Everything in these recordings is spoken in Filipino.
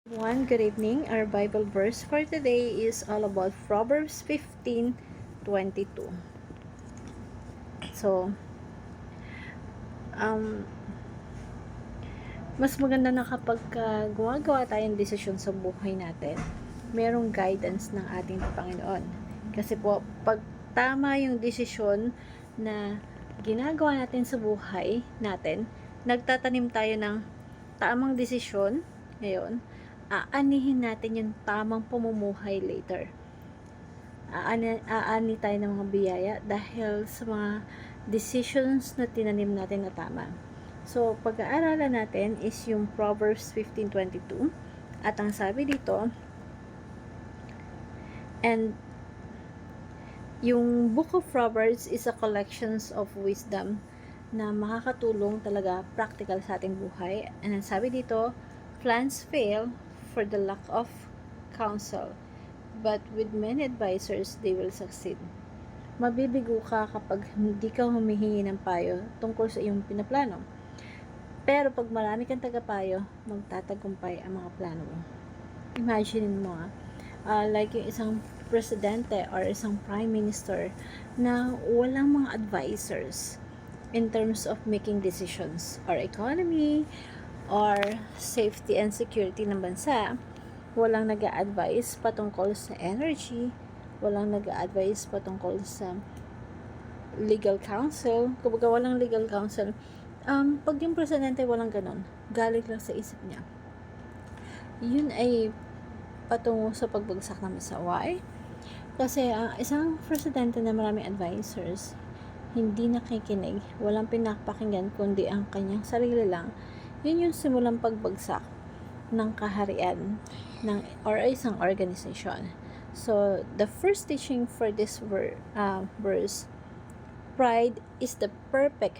Good evening. Our Bible verse for today is all about Proverbs 15:22. So, um, mas maganda na kapag gumagawa tayong desisyon sa buhay natin, merong guidance ng ating Panginoon. Kasi po, pag tama yung desisyon na ginagawa natin sa buhay natin, nagtatanim tayo ng tamang desisyon ngayon, aanihin natin yung tamang pamumuhay later. Aani tayo ng mga biyaya dahil sa mga decisions na tinanim natin na tama. So, pag-aaralan natin is yung Proverbs 15:22. At ang sabi dito, and yung Book of Proverbs is a collections of wisdom na makakatulong talaga practical sa ating buhay. And ang sabi dito, plans fail for the lack of counsel, but with many advisors, they will succeed. Mabibigo ka kapag hindi ka humihingi ng payo tungkol sa iyong pinaplano. Pero pag marami kang tagapayo, magtatagumpay ang mga plano mo. Imagine mo like yung isang presidente or isang prime minister na walang mga advisors in terms of making decisions or economy or safety and security ng bansa. Walang nag-a-advise patungkol sa energy, walang nag-a-advise patungkol sa legal counsel. Kumbaga walang legal counsel. Pag yung presidente walang ganon, galing lang sa isip niya, yun ay patungo sa pagbagsak ng bansa. Why? Kasi isang presidente na maraming advisors, hindi nakikinig, walang pinapakinggan kundi ang kanyang sarili lang, yun yung simulang pagbagsak ng kaharian ng or isang organization. So, the first teaching for this verse, pride is the perfect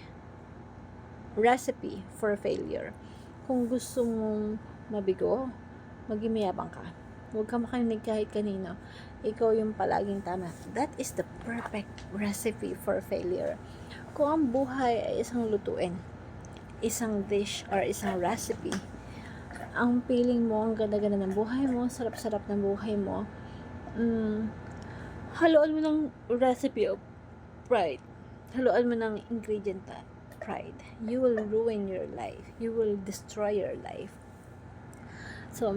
recipe for failure. Kung gusto mong mabigo, maging mayabang ka. Huwag ka makinig kahit kanino. Ikaw yung palaging tama. That is the perfect recipe for failure. Kung ang buhay ay isang lutuin, isang dish or isang recipe, ang feeling mo, ang ganda-ganda ng buhay mo, sarap-sarap ng buhay mo, haluan mo ng recipe of pride. Haluan mo ng ingredient na pride. You will ruin your life. You will destroy your life. So,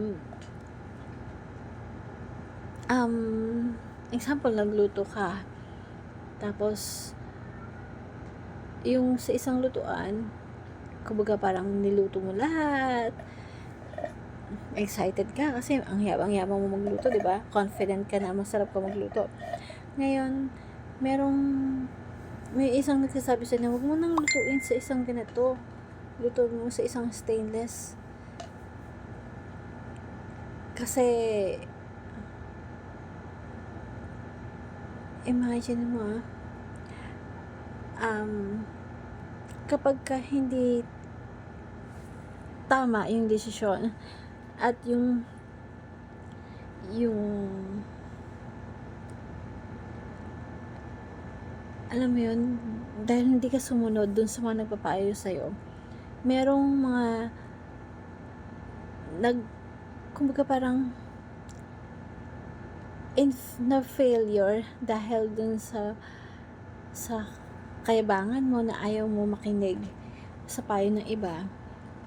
example, nagluto ka. Tapos, yung sa isang lutuan, kumbaga parang niluto mo lahat. Excited ka kasi ang yabang-yabang mo magluto, di ba? Confident ka na masarap ka magluto. Ngayon, may isang nagsasabi sa inyo, huwag mo nang lutuin sa isang ganito. Luto mo sa isang stainless. Kasi, imagine mo kapag ka hindi tama yung desisyon at yung alam mo yun, dahil hindi ka sumunod dun sa mga nagpapayo sa'yo, merong mga kumbaga parang na failure dahil dun sa kayabangan mo na ayaw mo makinig sa payo ng iba,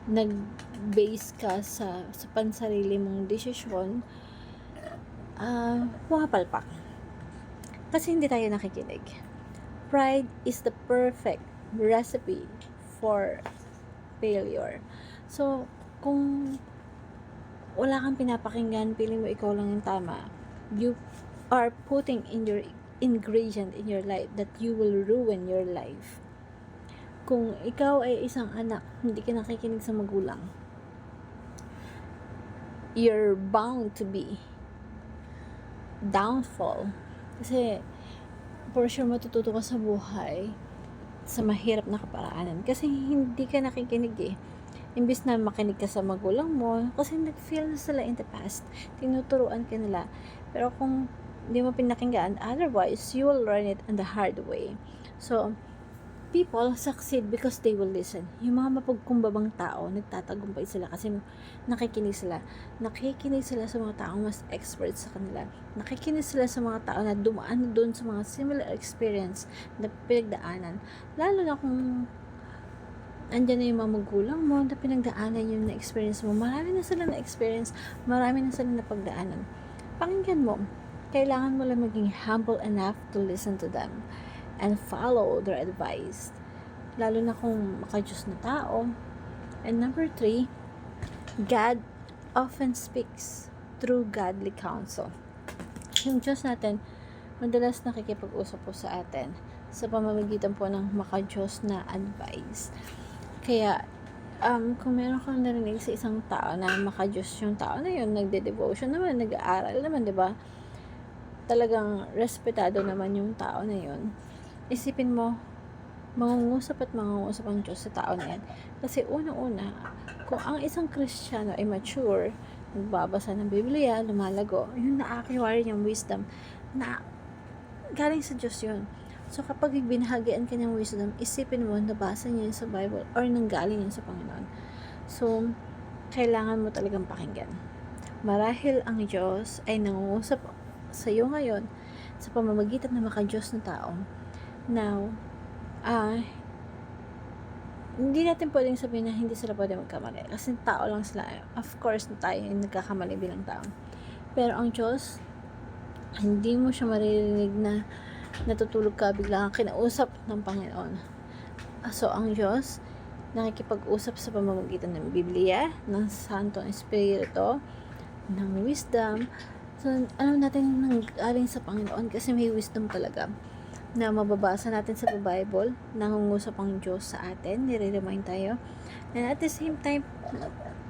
nag-base ka sa pansarili mong desisyon, pumapalpak kasi hindi tayo nakikinig. Pride is the perfect recipe for failure. So, kung wala kang pinapakinggan, feeling mo ikaw lang yung tama, you are putting in your ingredient in your life that you will ruin your life. Kung ikaw ay isang anak, hindi ka nakikinig sa magulang, you're bound to be downfall. Kasi for sure matututo ka sa buhay sa mahirap na kaparaanan kasi hindi ka nakikinig imbis na makinig ka sa magulang mo kasi nag-fail na sila in the past, tinuturuan ka nila, pero kung hindi mo pinakinggan, otherwise you will learn it on the hard way. So people succeed because they will listen. Yung mga mapagkumbabang tao, nagtatagumpay sila kasi nakikinig sila. Nakikinig sila sa mga taong mas expert sa kanila. Nakikinig sila sa mga tao na dumaan doon sa mga similar experience na pinagdaanan. Lalo na kung andyan na yung mga magulang mo na pinagdaanan yung na-experience mo. Marami na sila na-experience, marami na sila napagdaanan. Pakinggan mo. Kailangan mo lang maging humble enough to listen to them and follow their advice. Lalo na kung maka-Diyos na tao. And number 3, God often speaks through godly counsel. Yung Diyos natin, madalas nakikipag-usap po sa atin sa pamamagitan po ng maka-Diyos na advice. Kaya, kung meron kang narinig sa isang tao na maka-Diyos yung tao na yun, nagde-devotion naman, nag-aaral naman, di ba? Talagang respetado naman yung tao na yun. Isipin mo, mangungusap at mangungusap ang Diyos sa tao na yan. Kasi unang-una, kung ang isang Kristiyano ay mature, nagbabasa ng Biblia, lumalago, yun na-acquire yung wisdom na galing sa Diyos yun. So, kapag binahagyan ka ng wisdom, isipin mo, nabasa niya yun sa Bible or nanggaling yun sa Panginoon. So, kailangan mo talagang pakinggan. Marahil ang Diyos ay nangungusap sa iyo ngayon sa pamamagitan ng maka-Diyos na tao. Now, hindi natin pwedeng sabihin na hindi sila pwede magkamali. Kasi tao lang sila. Of course, tayo yung nagkakamali bilang tao. Pero ang Diyos, hindi mo siya maririnig na natutulog ka, bigla kang kinausap ng Panginoon. So, ang Diyos, nakikipag-usap sa pamamagitan ng Biblia, ng Santong Espiritu, ng wisdom. So, alam natin nanggaling sa Panginoon kasi may wisdom talaga na mababasa natin sa Bible, nangungusap ang Diyos sa atin, nire-remind tayo. And at the same time,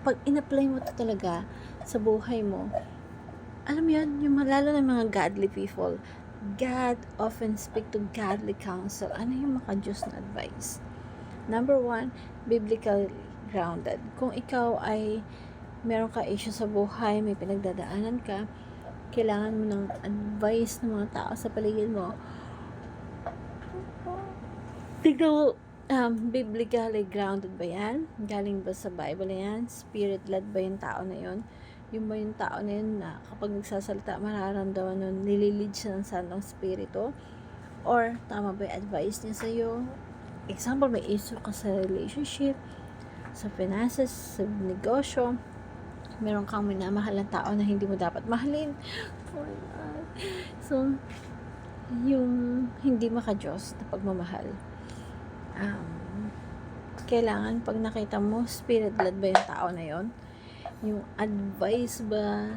pag in-apply mo ito talaga sa buhay mo, alam mo yun, yung lalo ng mga godly people, God often speak to godly counsel. Ano yung maka-Diyos na advice? Number 1, biblical grounded. Kung ikaw ay meron ka issue sa buhay, may pinagdadaanan ka, kailangan mo ng advice ng mga tao sa paligid mo. Tignan mo, biblically grounded ba yan? Galing ba sa Bible yan? Spirit-led ba yung tao na yun? Yung ba yung tao na yun na kapag nagsasalita, mararamdaman nun, nililid siya ng Santong Espiritu? Or, tama ba yung advice niya sa'yo? Example, may issue ka sa relationship, sa finances, sa negosyo, meron kang minamahal na tao na hindi mo dapat mahalin. So, yung hindi maka-Diyos na pagmamahal, kailangan pag nakita mo, spirit-led ba yung tao na yon? Yung advice ba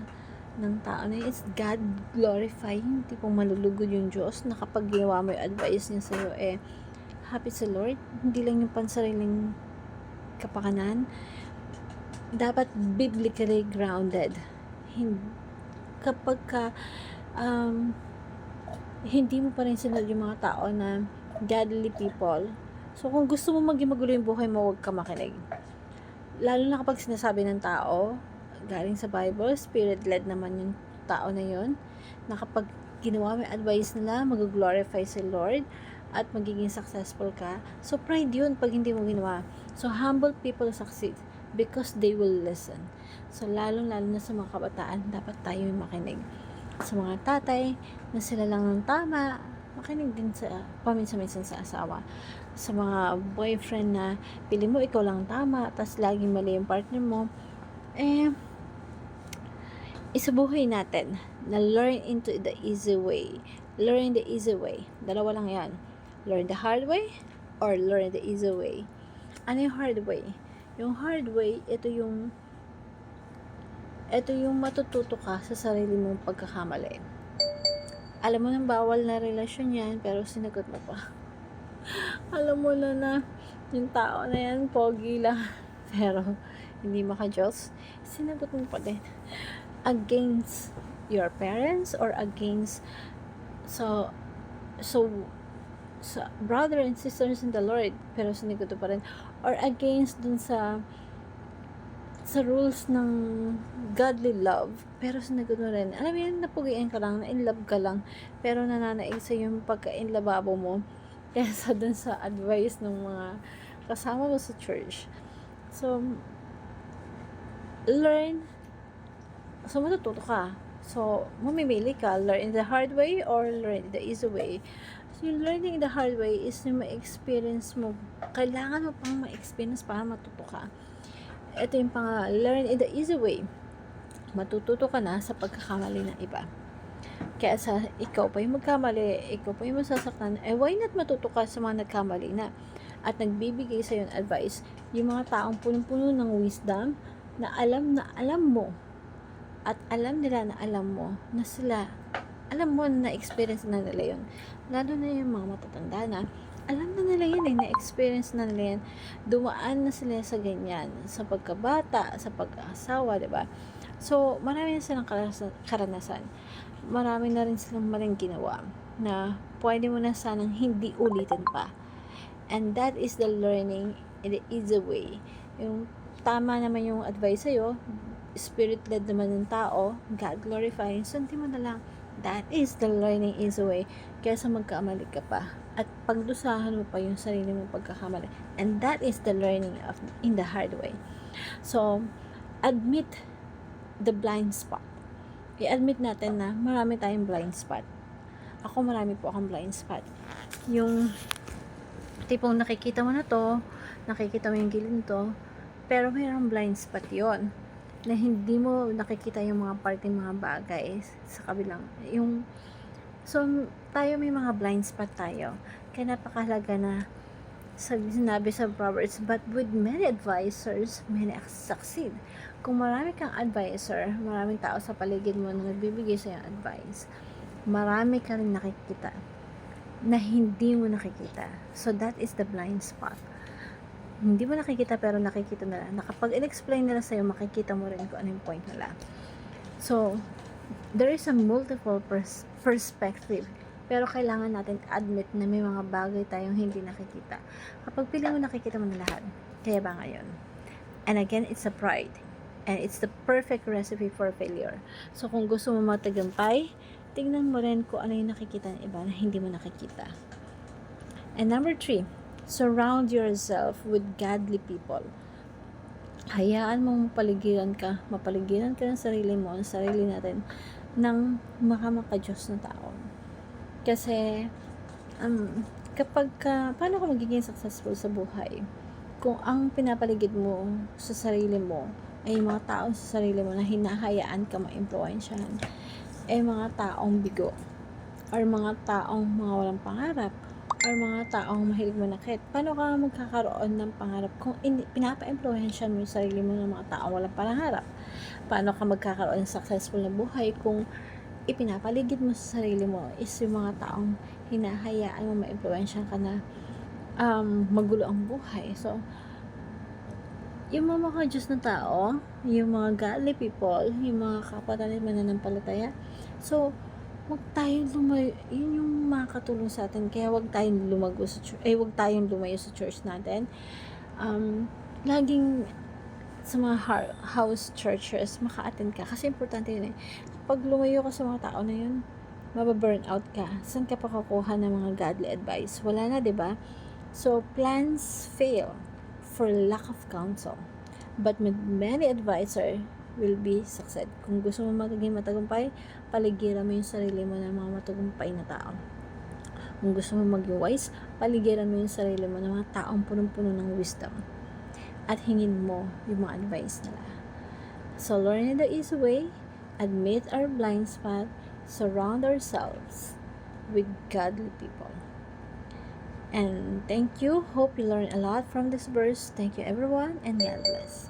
ng tao na yun is God glorifying, tipong malulugod yung Diyos na kapag ginawa mo yung advice niya sa'yo, happy sa Lord, hindi lang yung pansariling kapakanan, dapat biblically grounded. Kapag hindi mo pa rin sinunod yung mga tao na godly people, so kung gusto mo maging magulo yung buhay mo, huwag ka makinig. Lalo na kapag sinasabi ng tao, galing sa Bible, spirit-led naman yung tao na yun, na kapag ginawa mo yung advice nila, mag-glorify si Lord, at magiging successful ka. So, pride yun pag hindi mo ginawa. So, humble people succeed because they will listen. So, lalong-lalo na sa mga kabataan, dapat tayo yung makinig. Sa mga tatay, na sila lang ng tama, makinig din sa paminsan-minsan sa asawa. Sa mga boyfriend na pili mo ikaw lang tama, tas laging mali yung partner mo, isabuhay natin na learn into the easy way. Learn the easy way. Dalawa lang yan. Learn the hard way or learn the easy way. Ano yung hard way? Yung hard way, ito yung matututo ka sa sarili mong pagkakamali. Alam mo nang bawal na relasyon yan, pero sinagot mo pa. Alam mo na yung tao na yan, pogi lang, pero hindi maka-Diyos, sinagot mo pa din. Against your parents or against so brother and sisters in the Lord, pero sinagot mo pa rin, or against dun sa rules ng godly love, pero sinagot mo rin. Alam mo yun, napugian ka lang, na in love ka lang, pero nananaig sa yung pagka-inlababo mo, kaysa dun sa advice ng mga kasama mo sa church. So, learn. So, matututo ka. So, mamimili ka, learn in the hard way or learn in the easy way. So, yung learning in the hard way is yung ma-experience mo. Kailangan mo pang ma-experience para matuto ka. Ito yung learn in the easy way. Matututo ka na sa pagkakamali ng iba. Kaya sa ikaw pa yung magkamali, ikaw pa yung masasaktan, why not matuto ka sa mga nagkamali na? At nagbibigay sa yung advice, yung mga taong punong-puno ng wisdom na alam mo at alam nila na alam mo na sila, alam mo na experience na nila yun. Lalo na yung mga matatanda na alam na nila yan na-experience na nila yan. Dumaan na sila sa ganyan, sa pagkabata, sa pag-asawa, diba? So, marami na silang karanasan. Marami na rin silang maling ginawa na pwede mo na sanang hindi ulitin pa. And that is the learning in the easy way. Yung tama naman yung advice sa'yo, spirit-led naman ng tao, God glorifying, sunti mo na lang. That is the learning easy way. Kaysa magkamali ka pa at pagdusahan mo pa yung sarili mong pagkakamali. And that is the learning of in the hard way. So, admit the blind spot. I-admit natin na marami tayong blind spot. Ako marami po akong blind spot. Yung tipong nakikita mo na to, nakikita mo yung gilid to, pero mayroong blind spot yon na hindi mo nakikita yung mga parting mga bagay sa kabilang. So, tayo may mga blind spot tayo. Kaya napakahalaga na sinabi sa Proverbs, but with many advisors, many succeed. Kung marami kang advisor, maraming tao sa paligid mo na nagbibigay sa iyong advice, marami ka rin nakikita na hindi mo nakikita. So, that is the blind spot. Hindi mo nakikita pero nakikita nila. Kapag in-explain nila sa'yo, makikita mo rin kung ano yung point nila. So, there is a multiple perspective. Pero kailangan natin admit na may mga bagay tayong hindi nakikita. Kapag pili mo, nakikita mo na lahat. Kaya ba ngayon? And again, it's a pride. And it's the perfect recipe for failure. So, kung gusto mo matagumpay, tingnan mo rin kung ano yung nakikita ng iba na hindi mo nakikita. And number 3, surround yourself with godly people. Hayaan mong mapaligiran ka ng sarili mo, ng sarili natin, ng makamaka-Diyos na tao. Kasi, paano ka magiging successful sa buhay? Kung ang pinapaligid mo sa sarili mo ay mga taong sa sarili mo na hinahayaan ka ma-impluwensyahan, ay mga taong bigo, or mga taong mga walang pangarap, or mga taong mahilig manakit. Paano ka magkakaroon ng pangarap kung pinapa-impluwensyahan mo yung sarili mo ng mga taong walang pangarap? Paano ka magkakaroon ng successful na buhay kung ipinapaligid mo sa sarili mo is yung mga taong hinahayaan mo ma-impluwensyahan ka na magulo ang buhay? So, yung mga Diyos na tao, yung mga godly people, yung mga kapwa natin mananampalataya, so, wag tayong lumayo, yun yung makakatulong sa atin, kaya wag tayong lumayo sa church natin. Laging sa mga house churches, maka-attend ka, kasi importante yun eh. Pag lumayo ka sa mga tao na yun, mababurn out ka. Saan ka pa kukuha ng mga godly advice? Wala na, diba? So, plans fail for lack of counsel, but with many advisor will be succeed. Kung gusto mo maging matagumpay, paligiran mo yung sarili mo ng mga matagumpay na tao. Kung gusto mo maging wise, paligiran mo yung sarili mo ng mga taong punong-puno ng wisdom. At hingin mo yung mga advice nila. So, learn the easy way, admit our blind spot, surround ourselves with godly people. And thank you. Hope you learned a lot from this verse. Thank you everyone, and God bless.